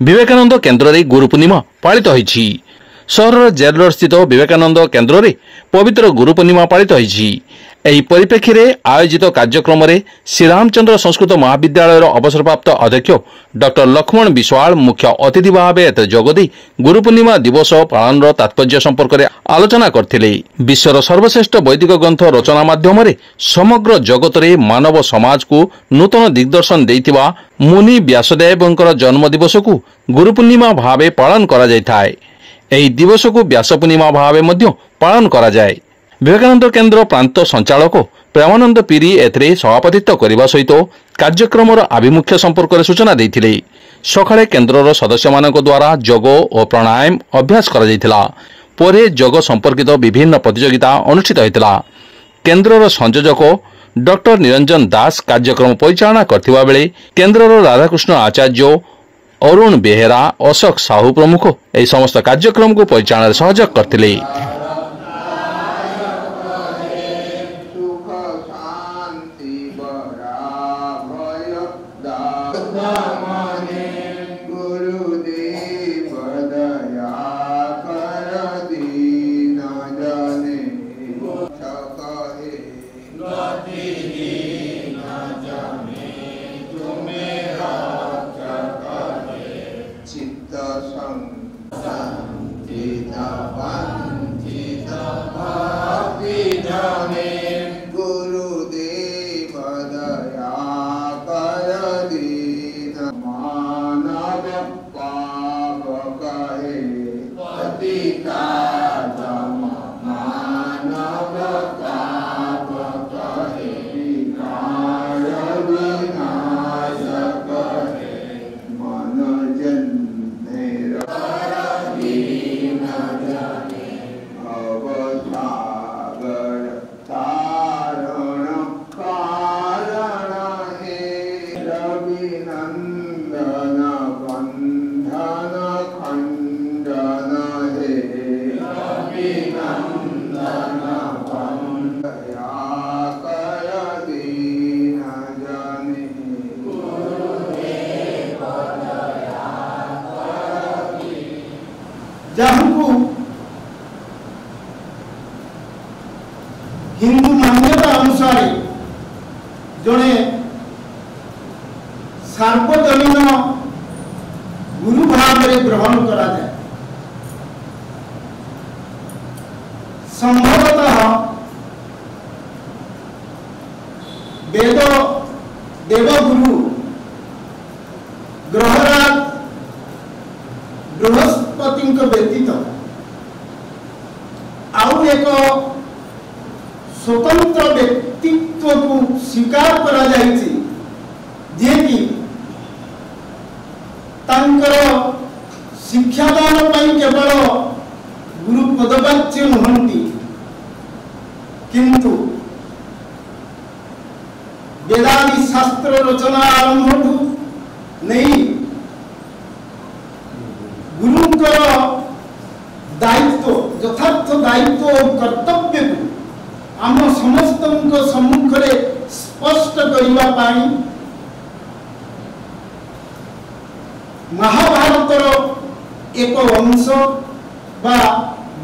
विवेकानंद केन्द्र रे गुरु पूर्णिमा पालित होईछि। सहर जेल रोड स्थित विवेकानंद केन्द्र रे पवित्र गुरु पूर्णिमा पालित होईछि। एही परिप्रेक्षी रे आयोजित कार्यक्रम रे श्रीरामचंद्र संस्कृत महाविद्यालय अवसरप्राप्त अध्यक्ष डॉक्टर लक्ष्मण विश्वाल मुख्य अतिथि भावे जोगदी गुरु पूर्णिमा दिवस पालन तात्पर्य संपर्क में आलोचना करथिले। विश्वर सर्वश्रेष्ठ वैदिक ग्रंथ रचना माध्यम रे समग्र जगत रे मानव समाज को नूतन दिग्दर्शन देइतिबा मुनि व्यासदेवंकर जन्म दिवस को गुरु पूर्णिमा भावे पालन करा जायथाय। एही दिवस को व्यास पूर्णिमा भावे मध्य पालन करा जाय। विवेकानंद केन्द्र प्रांत संचालक प्रेमानंद पीरी एथरे सभापतित्व करने सहित कार्यक्रम आभिमुख्य संपर्क में सूचना देते। सकाळे केन्द्रर सदस्य मानक द्वारा योग और प्राणायाम अभ्यास करा जायतिला। परे योग संपर्कित विभिन्न प्रतियोगिता अनुष्ठित होता। केन्द्रर संयोजक डॉक्टर निरंजन दास कार्यक्रम परिचालना करथिबा बेले केन्द्रर राधाकृष्ण आचार्य अरुण बेहेरा अशोक साहू प्रमुख एही समस्त कार्यक्रम को परिचालन सहयोग करथिले। जहाँ हिंदू मान्यता अनुसार जड़े सार्वजनीन गुरु भाव में ग्रहण करा जाए। संभवतः वेद देवगुरु ग्रहराज बृहस्पति व्यतीत आउ एक स्वतंत्र व्यक्तित्व को स्वीकार करा जायछि जे कि तांकर शिक्षादान पई केवल गुरु पदवाच्य नुहंती किंतु वेदादि शास्त्र रचना आरंभ नहीं गुरुंकर दायित्व यथार्थ दायित्व और कर्तव्य को आम समस्त सम्मुख में स्पष्ट करने पाई महाभारतर एक अंश बा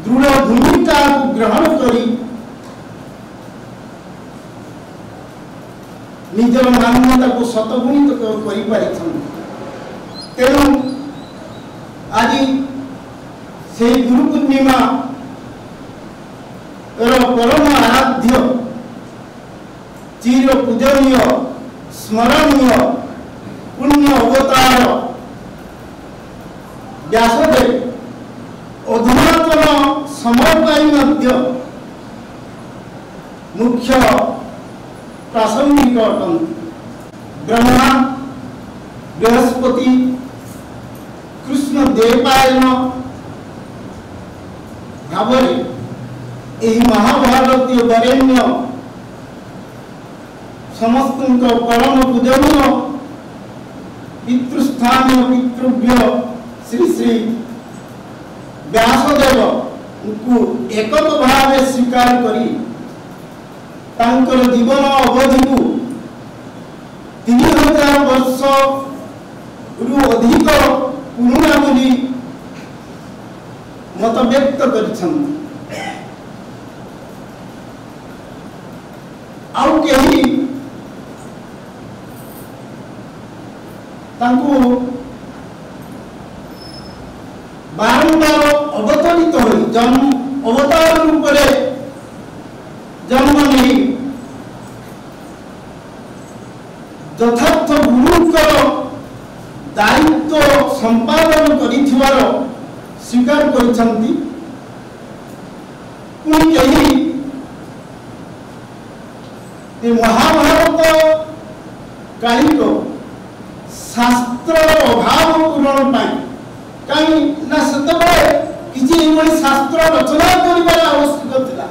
दृढ़ भूमिका को ग्रहण करी निजर मान्यता को शतगुणित कर पारि। तेणु आज से गुरु पूर्णिमा परम आराध्य चिर पूजनीय स्मरणीय पुण्य अवतार व्यासदेव अधुनातन समय मध्य मुख्य प्रासंगिक अटंती। ब्रह्मा बृहस्पति कृष्ण देवपायन भावरे एही महाभारतीय वरेण्य समस्त परम पूजनीय पितृस्थानीय पितृभ्य श्री श्री व्यासदेव को एकत भाव स्वीकार करी तांकर जीवन अवधि को 3000 वर्ष अधिक व्यक्त କରିଛନ୍ତି। ଆଉ କେହି ତାଙ୍କୁ ବାରମ୍ବାର ଅବତରିତ ହୋଇ ଅବତାର ରୂପରେ ଜନ୍ମ ନେଇ ଯଥାର୍ଥ ଗୁରୁଙ୍କର ଦାୟିତ୍ୱ ସମ୍ପାଦନ କରିଥିବାର ସ୍ୱୀକାର କରିଛନ୍ତି। ପୁଣି କେହି ମହାଭାରତ କାଳିକ ଶାସ୍ତ୍ରର ଅଭାବ ପୂରଣ ପାଇଁ, କାହିଁ ନା ସେତେବେଳେ କିଛି ଏଭଳି ଶାସ୍ତ୍ର ରଚନା କରିବାର ଆବଶ୍ୟକ ଥିଲା,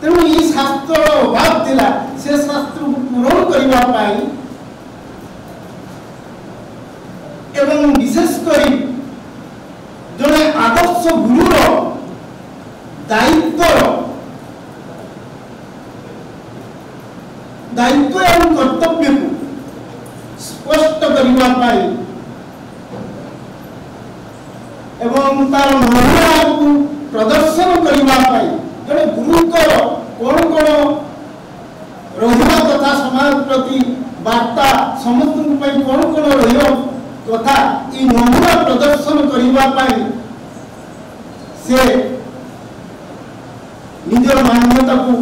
ତେଣୁ ଏହି ଶାସ୍ତ୍ରର ଅଭାବ ଥିଲା, ସେ ଶାସ୍ତ୍ରକୁ ପୂରଣ କରିବା ପାଇଁ ଏବଂ ବିଶେଷ କରି ଜଣେ ଆଦର୍ଶ ଗୁରୁର ଦାୟିତ୍ୱ ଏବଂ କର୍ତ୍ତବ୍ୟକୁ ସ୍ପଷ୍ଟ କରିବା ପାଇଁ ଏବଂ ତାର ନମୁନାକୁ ପ୍ରଦର୍ଶନ କରିବା ପାଇଁ ଜଣେ ଗୁରୁଙ୍କର କଣ କଣ ରହିବା କଥା, ସମାଜ ପ୍ରତି ବାର୍ତ୍ତା ସମସ୍ତଙ୍କ ପାଇଁ କଣ କଣ ରହିବା କଥା, এই নমুনা প্রদর্শন করিবা পাই সে নিজের মান্যতাକୁ